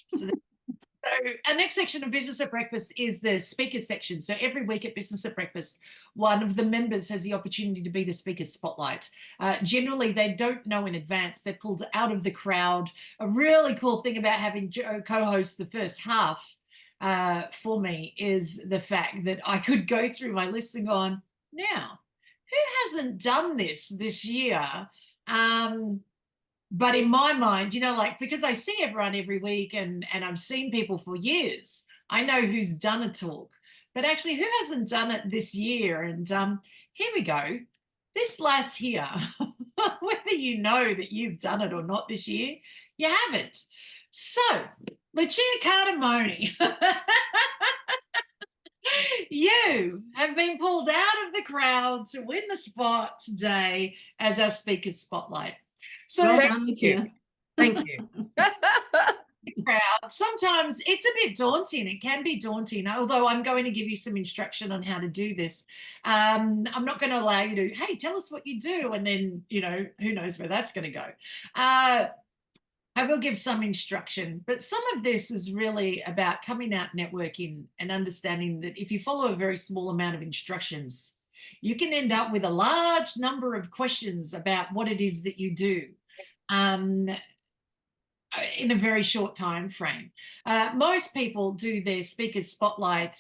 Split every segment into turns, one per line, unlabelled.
So our next section of Business at Breakfast is the speaker section. So every week at Business at Breakfast, one of the members has the opportunity to be the speaker spotlight. Generally, they don't know in advance. They're pulled out of the crowd. A really cool thing about having Joe co-host the first half for me is the fact that I could go through my list and go on, now, who hasn't done this year? But in my mind, like, because I see everyone every week and I've seen people for years, I know who's done a talk, but actually who hasn't done it this year? And here we go. This last here, whether you know that you've done it or not this year, you haven't. So, Lucia Cardamone, you have been pulled out of the crowd to win the spot today as our speaker spotlight. So
well done, Lucia.
Thank you.
Crowd, sometimes it's a bit daunting. It can be daunting, although I'm going to give you some instruction on how to do this. I'm not going to allow you to, hey, tell us what you do, and then, who knows where that's going to go. I will give some instruction, but some of this is really about coming out networking and understanding that if you follow a very small amount of instructions, you can end up with a large number of questions about what it is that you do in a very short time frame. Most people do their speaker's spotlight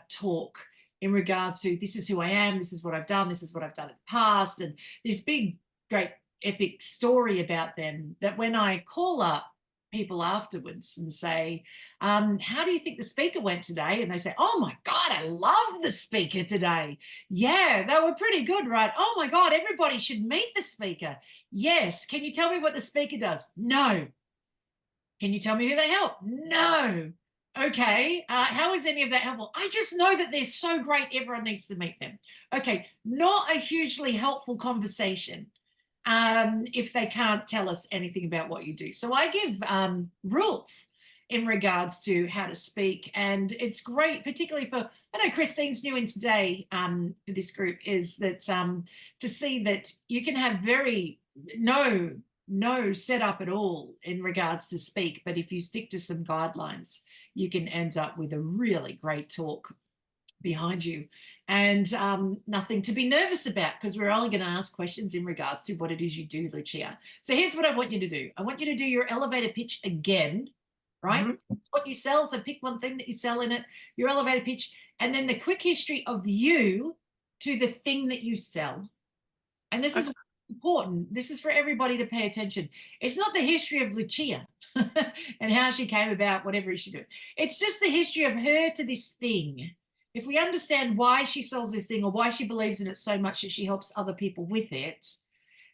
talk in regards to, this is who I am, this is what I've done, this is what I've done in the past, and this big, great, epic story about them, that when I call up people afterwards and say, how do you think the speaker went today? And they say, oh my God, I love the speaker today. Yeah, they were pretty good, right? Oh my God, everybody should meet the speaker. Yes. Can you tell me what the speaker does? No. Can you tell me who they help? No. Okay. How is any of that helpful? I just know that they're so great. Everyone needs to meet them. Okay. Not a hugely helpful conversation if they can't tell us anything about what you do. So I give rules in regards to how to speak. And it's great, particularly for, I know Christine's new in today for this group, is that to see that you can have no setup at all in regards to speak, but if you stick to some guidelines, you can end up with a really great talk behind you, and nothing to be nervous about, because we're only going to ask questions in regards to what it is you do, Lucia. So here's what I want you to do. I want you to do your elevator pitch again, right? That's what you sell. So pick one thing that you sell in it, your elevator pitch, and then the quick history of you to the thing that you sell. And this is important. This is for everybody to pay attention. It's not the history of Lucia and how she came about, whatever she did. It's just the history of her to this thing. If we understand why she sells this thing or why she believes in it so much that she helps other people with it,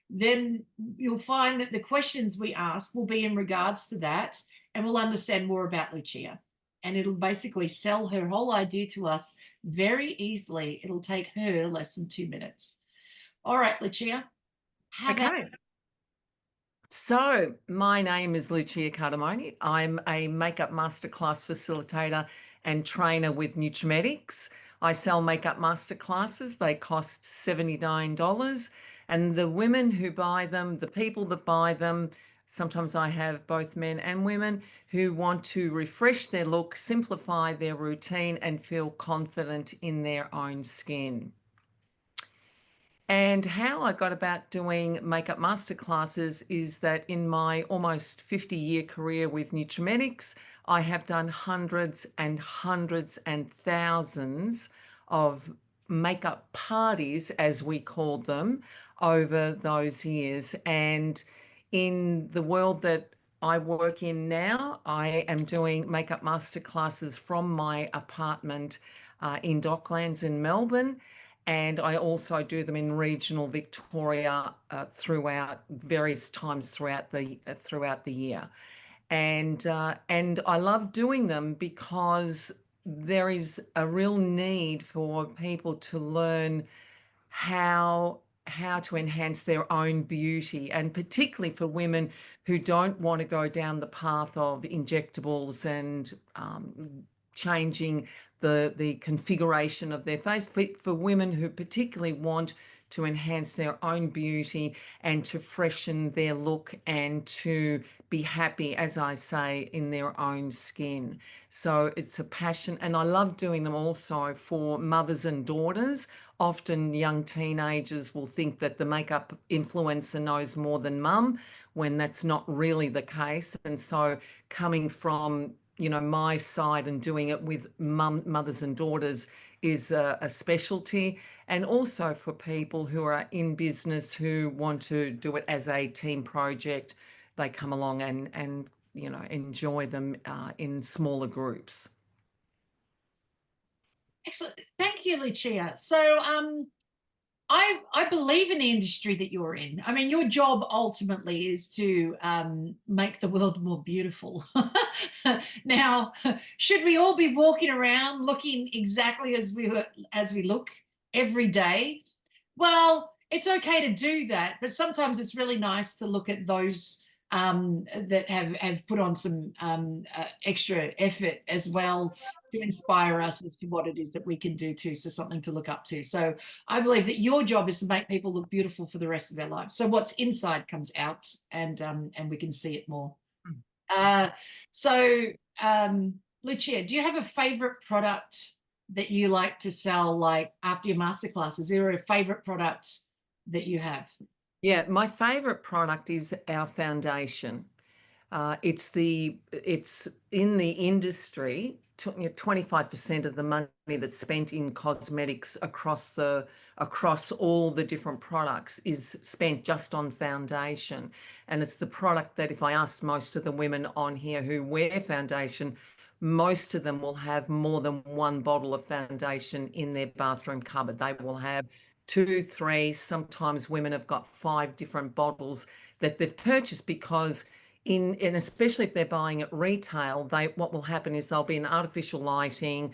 then you'll find that the questions we ask will be in regards to that, and we'll understand more about Lucia. And it'll basically sell her whole idea to us very easily. It'll take her less than 2 minutes. All right, Lucia.
Okay. So my name is Lucia Cardamone. I'm a makeup masterclass facilitator and trainer with Nutrimetics. I sell makeup masterclasses. They cost $79. And the women who buy them, the people that buy them, sometimes I have both men and women who want to refresh their look, simplify their routine, and feel confident in their own skin. And how I got about doing makeup masterclasses is that in my almost 50-year career with Nutrimetics, I have done hundreds and hundreds and thousands of makeup parties, as we called them, over those years. And in the world that I work in now, I am doing makeup masterclasses from my apartment in Docklands in Melbourne. And I also do them in regional Victoria throughout various times throughout the year, and I love doing them because there is a real need for people to learn how to enhance their own beauty, and particularly for women who don't want to go down the path of injectables and changing the configuration of their face, for women who particularly want to enhance their own beauty and to freshen their look and to be happy, as I say, in their own skin. So it's a passion, and I love doing them also for mothers and daughters. Often young teenagers will think that the makeup influencer knows more than mum, when that's not really the case. And so coming from, my side and doing it with mothers and daughters is a specialty. And also for people who are in business who want to do it as a team project, they come along and enjoy them in smaller groups.
Excellent. Thank you, Lucia. So I believe in the industry that you're in. I mean, your job ultimately is to make the world more beautiful. Now, should we all be walking around looking exactly as we look every day? Well, it's okay to do that, but sometimes it's really nice to look at those that have put on some extra effort as well to inspire us as to what it is that we can do too. So something to look up to. So I believe that your job is to make people look beautiful for the rest of their lives. So what's inside comes out, and we can see it more. Uh, so Lucia, do you have a favorite product that you like to sell, like after your masterclass? Is there a favorite product that you have?
Yeah, my favorite product is our foundation. It's in the industry. 25% of the money that's spent in cosmetics across all the different products is spent just on foundation. And it's the product that, if I asked most of the women on here who wear foundation, most of them will have more than one bottle of foundation in their bathroom cupboard. They will have two, three, sometimes women have got 5 different bottles that they've purchased because and especially if they're buying at retail, what will happen is they'll be in artificial lighting.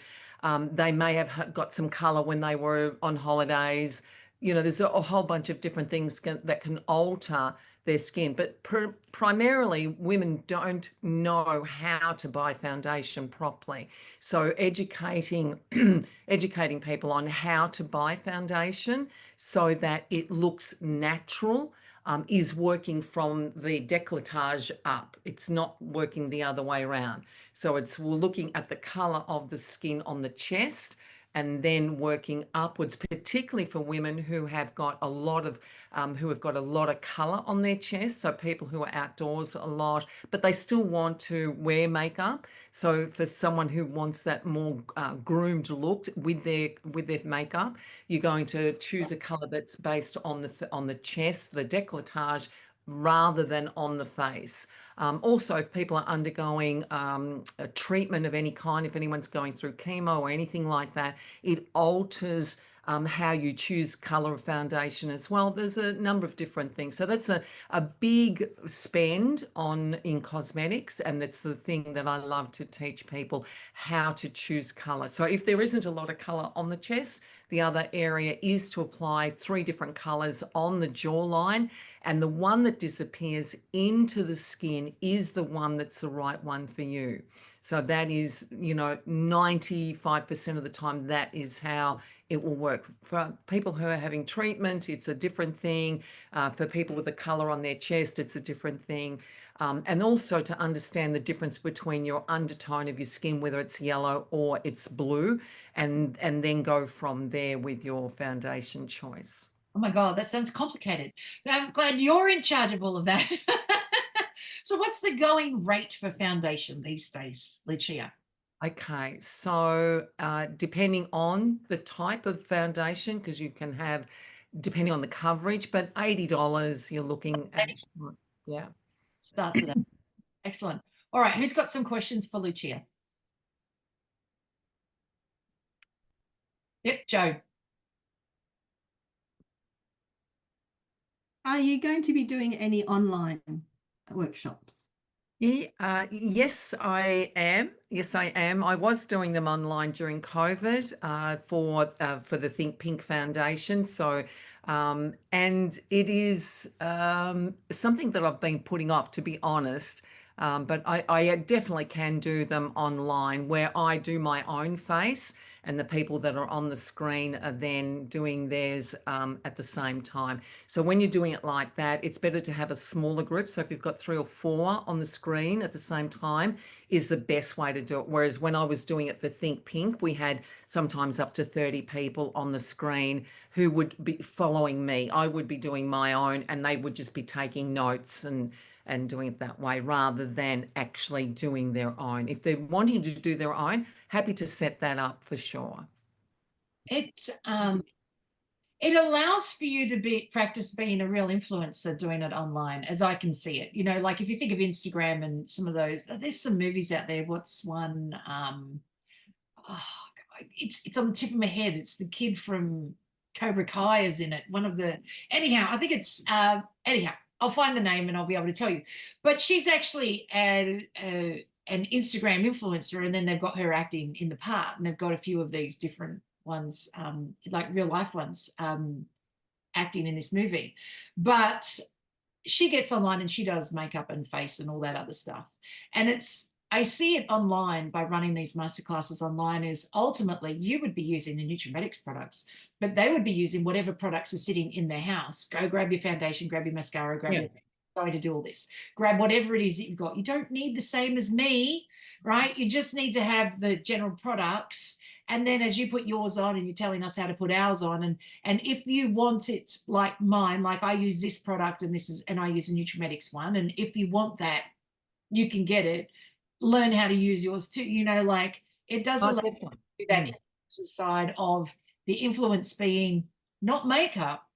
They may have got some color when they were on holidays. There's a whole bunch of different things that can alter their skin. But primarily, women don't know how to buy foundation properly. So educating educating people on how to buy foundation so that it looks natural is working from the décolletage up. It's not working the other way around. So we're looking at the color of the skin on the chest and then working upwards, particularly for women who have got a lot of color on their chest. So people who are outdoors a lot, but they still want to wear makeup. So for someone who wants that more groomed look with their makeup, you're going to choose a color that's based on the chest, the décolletage, rather than on the face. Also, if people are undergoing a treatment of any kind, if anyone's going through chemo or anything like that, it alters how you choose color of foundation as well. There's a number of different things. So that's a big spend in cosmetics, and that's the thing that I love to teach people, how to choose color. So if there isn't a lot of color on the chest, the other area is to apply 3 different colors on the jawline, and the one that disappears into the skin is the one that's the right one for you. So that is, 95% of the time, that is how it will work. For people who are having treatment, it's a different thing. For people with the color on their chest, it's a different thing. And also to understand the difference between your undertone of your skin, whether it's yellow or it's blue, and then go from there with your foundation choice.
Oh my God, that sounds complicated. I'm glad you're in charge of all of that. So what's the going rate for foundation these days, Lucia?
Okay, so depending on the type of foundation, because you can have, depending on the coverage, but $80 you're looking at, yeah.
Starts at excellent. All right, who's got some questions for Lucia? Yep, Joe.
Are you going to be doing any online workshops?
Yeah, yes, I am. Yes, I am. I was doing them online during COVID for the Think Pink Foundation. So, and it is something that I've been putting off, to be honest. But I definitely can do them online where I do my own face and the people that are on the screen are then doing theirs at the same time. So when you're doing it like that, it's better to have a smaller group. So if you've got 3 or 4 on the screen at the same time is the best way to do it. Whereas when I was doing it for Think Pink, we had sometimes up to 30 people on the screen who would be following me. I would be doing my own and they would just be taking notes and doing it that way rather than actually doing their own. If they're wanting to do their own, happy to set that up for sure.
It allows for you to practice being a real influencer doing it online, as I can see it. You know, like if you think of Instagram and some of those, there's some movies out there. What's one? Oh, it's on the tip of my head. It's the kid from Cobra Kai is in it. One of the anyhow, I think it's anyhow. I'll find the name and I'll be able to tell you. But she's actually an Instagram influencer, and then they've got her acting in the part, and they've got a few of these different ones, like real life ones, acting in this movie. But she gets online and she does makeup and face and all that other stuff. And I see it online by running these masterclasses online is ultimately you would be using the Nutrimetics products, but they would be using whatever products are sitting in their house. Go grab your foundation, grab your mascara, grab your going to do all this. Grab whatever it is that you've got. You don't need the same as me, right? You just need to have the general products. And then as you put yours on and you're telling us how to put ours on, and if you want it like mine, like I use this product and I use a Nutrimetics one, and if you want that, you can get it. Learn how to use yours too. You know, like it does allow you to do that side of the influence being not makeup,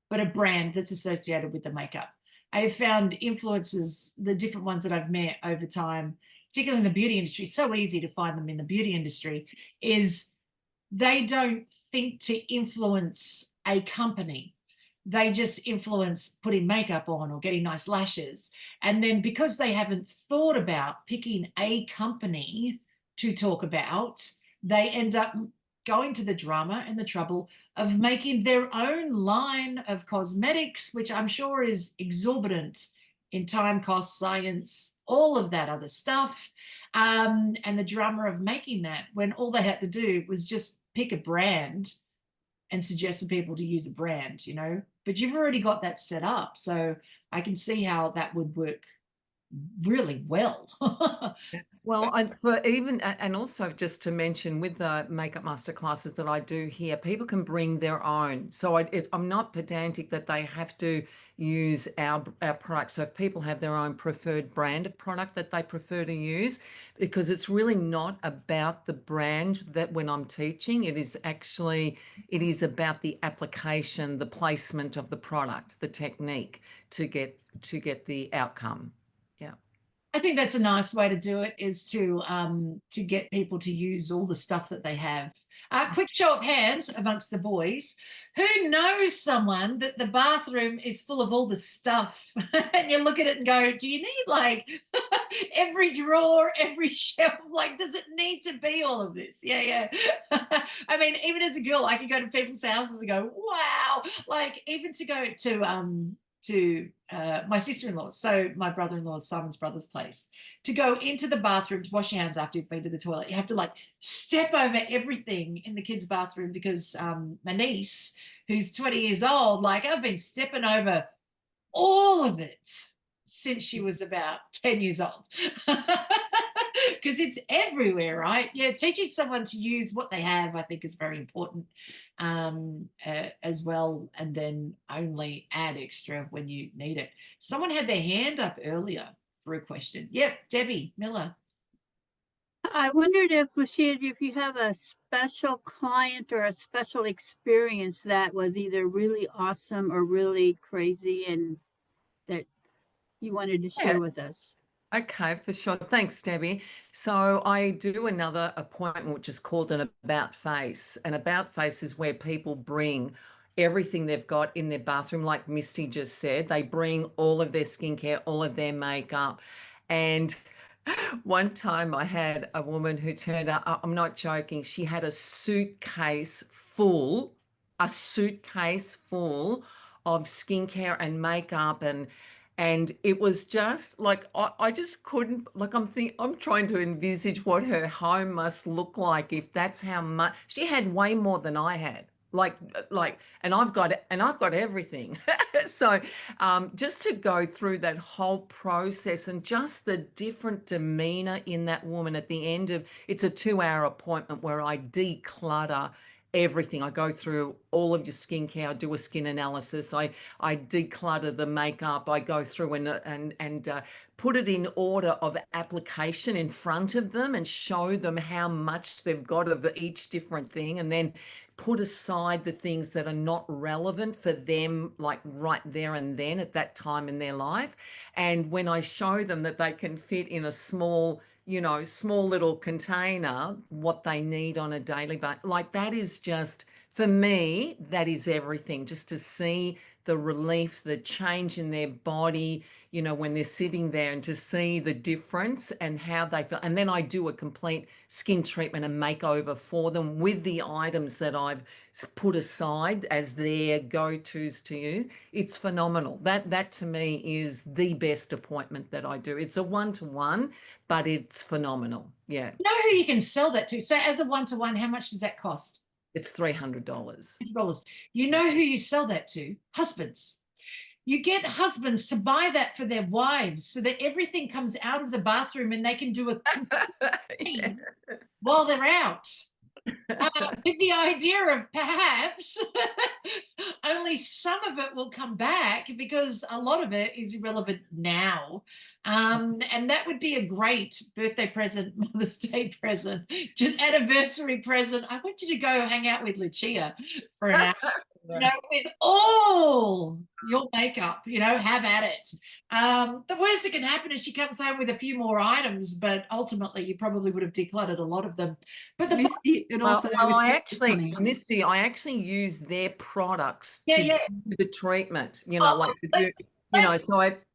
but a brand that's associated with the makeup. I have found influencers, the different ones that I've met over time, particularly in the beauty industry, so easy to find them in the beauty industry, is they don't think to influence a company. They just influence putting makeup on or getting nice lashes. And then because they haven't thought about picking a company to talk about, they end up going to the drama and the trouble of making their own line of cosmetics, which I'm sure is exorbitant in time, cost, science, all of that other stuff. And the drama of making that when all they had to do was just pick a brand and suggest to people to use a brand, you know, but you've already got that set up. So I can see how that would work really well.
Well, and also just to mention with the makeup master classes that I do here, people can bring their own. So I'm not pedantic that they have to use our product. So if people have their own preferred brand of product that they prefer to use, because it's really not about the brand that when I'm teaching, it is about the application, the placement of the product, the technique to get the outcome. Yeah.
I think that's a nice way to do it, is to get people to use all the stuff that they have. Quick show of hands amongst the boys. Who knows someone that the bathroom is full of all the stuff and you look at it and go, do you need like every drawer, every shelf? Like, does it need to be all of this? Yeah. I mean, even as a girl, I could go to people's houses and go, wow. Like even to go to my sister-in-law, so my brother-in-law's Simon's brother's place, to go into the bathroom to wash your hands after you've been to the toilet. You have to like step over everything in the kids' bathroom because my niece, who's 20 years old, like I've been stepping over all of it since she was about 10 years old. Because it's everywhere, right? Yeah, teaching someone to use what they have, I think, is very important as well, and then only add extra when you need it. Someone had their hand up earlier for a question. Yep, Debbie Miller.
I wondered if, Lucia, if you have a special client or a special experience that was either really awesome or really crazy and that you wanted to share with us.
Okay, for sure. Thanks, Debbie. So I do another appointment, which is called an about face. An about face is where people bring everything they've got in their bathroom, like Misty just said. They bring all of their skincare, all of their makeup. And one time I had a woman who turned up, I'm not joking, she had a suitcase full of skincare and makeup and And it was just like I just couldn't, like, I'm trying to envisage what her home must look like if that's how much she had. Way more than I had. And I've got everything. So just to go through that whole process and just the different demeanor in that woman at the end of it's a 2-hour appointment where I declutter everything. I go through all of your skincare. I do a skin analysis. I declutter the makeup. I go through and put it in order of application in front of them and show them how much they've got of each different thing, and then put aside the things that are not relevant for them, like right there and then at that time in their life. And when I show them that they can fit in a small little container, what they need on a daily basis, like that is just, for me, that is everything. Just to see the relief, the change in their body, when they're sitting there, and to see the difference and how they feel. And then I do a complete skin treatment and makeover for them with the items that I've put aside as their go-tos to use. It's phenomenal. That to me is the best appointment that I do. It's a one-to-one, but it's phenomenal. Yeah.
You know who you can sell that to? So as a one-to-one, how much does that cost?
It's $300.
$100. You know who you sell that to? Husbands. You get husbands to buy that for their wives so that everything comes out of the bathroom and they can do a
Yeah.
while they're out. With the idea of perhaps only some of it will come back because a lot of it is irrelevant now. And that would be a great birthday present, Mother's Day present, just anniversary present. I want you to go hang out with Lucia for an hour, with all your makeup, have at it. The worst that can happen is she comes home with a few more items, but ultimately you probably would have decluttered a lot of them. But the
Misty, I actually use their products
Yeah,
to
yeah.
do the treatment,
Oh,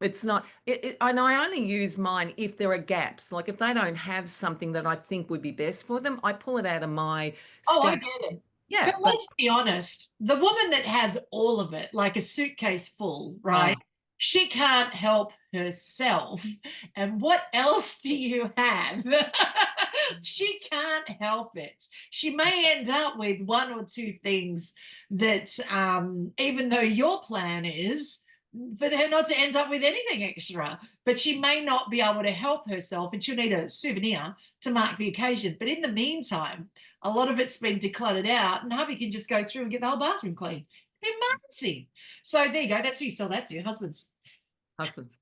it's not, and I only use mine if there are gaps. Like if they don't have something that I think would be best for them, I pull it out of my
I
stash.
get it.
Yeah,
But let's be honest, the woman that has all of it, like a suitcase full, right? She can't help herself. And what else do you have? She can't help it. She may end up with one or two things that, even though your plan is for her not to end up with anything extra, but she may not be able to help herself, and she'll need a souvenir to mark the occasion. But in the meantime, a lot of it's been decluttered out, and hubby can just go through and get the whole bathroom clean. It'd be amazing. So there you go. That's who you sell that to, husbands.
Husbands.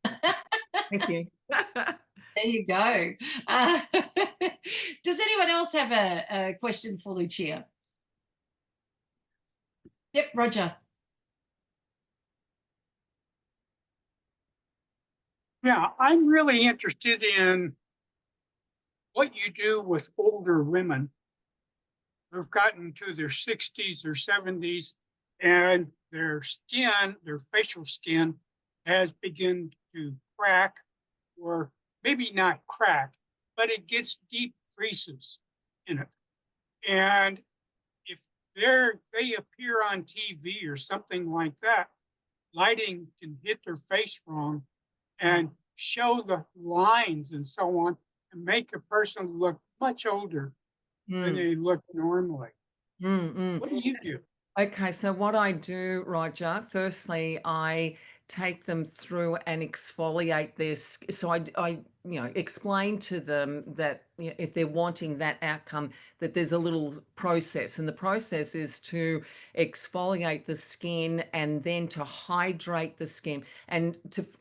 Thank you.
There you go. Does anyone else have a question for Lucia? Yep, Roger.
Yeah, I'm really interested in what you do with older women who've gotten to their 60s or 70s, and their skin, their facial skin, has begun to crack, or maybe not crack, but it gets deep creases in it. And if they appear on TV or something like that, lighting can hit their face wrong and show the lines and so on, and make a person look much older than they look normally. What do you do?
Okay, so what I do, Roger, firstly, I take them through and exfoliate their skin. So I explain to them that if they're wanting that outcome, that there's a little process, and the process is to exfoliate the skin and then to hydrate the skin. And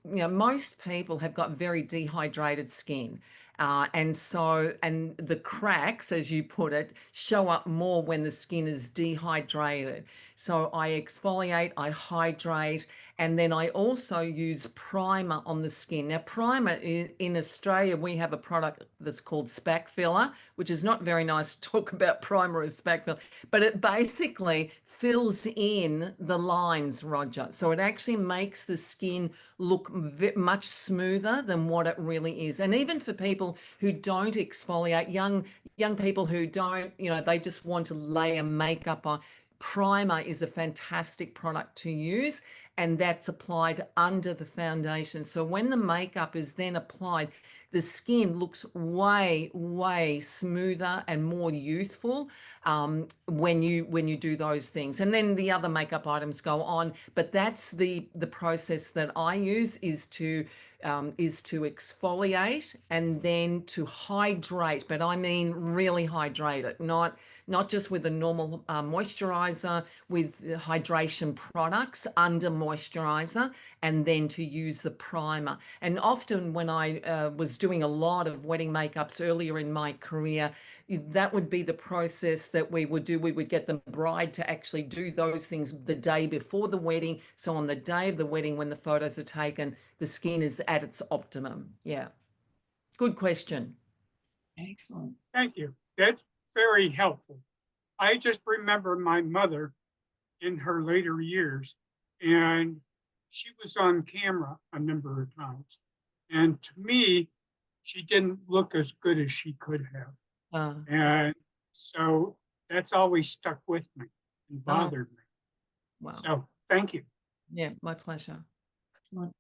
most people have got very dehydrated skin. And the cracks, as you put it, show up more when the skin is dehydrated. So I exfoliate, I hydrate, and then I also use primer on the skin. Now, primer in Australia, we have a product that's called Spac Filler, which is not very nice to talk about primer as Spac Filler, but it basically fills in the lines, Roger. So it actually makes the skin look much smoother than what it really is. And even for people who don't exfoliate, young people who don't, they just want to layer makeup on, primer is a fantastic product to use. and that's applied under the foundation. So when the makeup is then applied, the skin looks way, way smoother and more youthful when you do those things. And then the other makeup items go on, but that's the process that I use, is to exfoliate and then to hydrate. But I mean really hydrate it, not just with a normal moisturizer, with hydration products under moisturizer, and then to use the primer. And often when I was doing a lot of wedding makeups earlier in my career, that would be the process that we would do. We would get the bride to actually do those things the day before the wedding. So on the day of the wedding, when the photos are taken, the skin is at its optimum. Yeah. Good question.
Excellent.
Thank you. That's very helpful. I just remember my mother in her later years, and she was on camera a number of times. And to me, she didn't look as good as she could have. And so that's always stuck with me and bothered me.
Wow.
So thank you.
Yeah, my pleasure.
Excellent.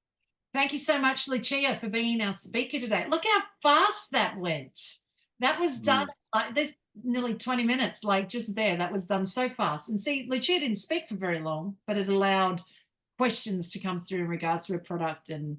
Thank you so much, Lucia, for being our speaker today. Look how fast that went. That was done, like, there's nearly 20 minutes, like just there. That was done so fast. And see, Lucia didn't speak for very long, but it allowed questions to come through in regards to her product, and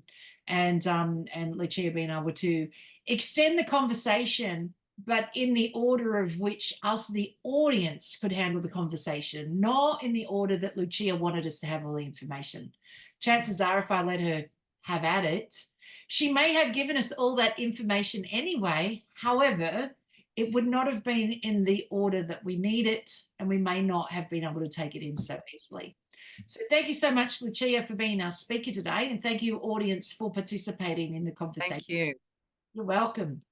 Lucia being able to extend the conversation, but in the order of which us, the audience, could handle the conversation, not in the order that Lucia wanted us to have all the information. Chances are, if I let her have at it, she may have given us all that information anyway. However, it would not have been in the order that we need it, and we may not have been able to take it in so easily. So thank you so much, Lucia, for being our speaker today, and thank you, audience, for participating in the conversation.
Thank you.
You're welcome.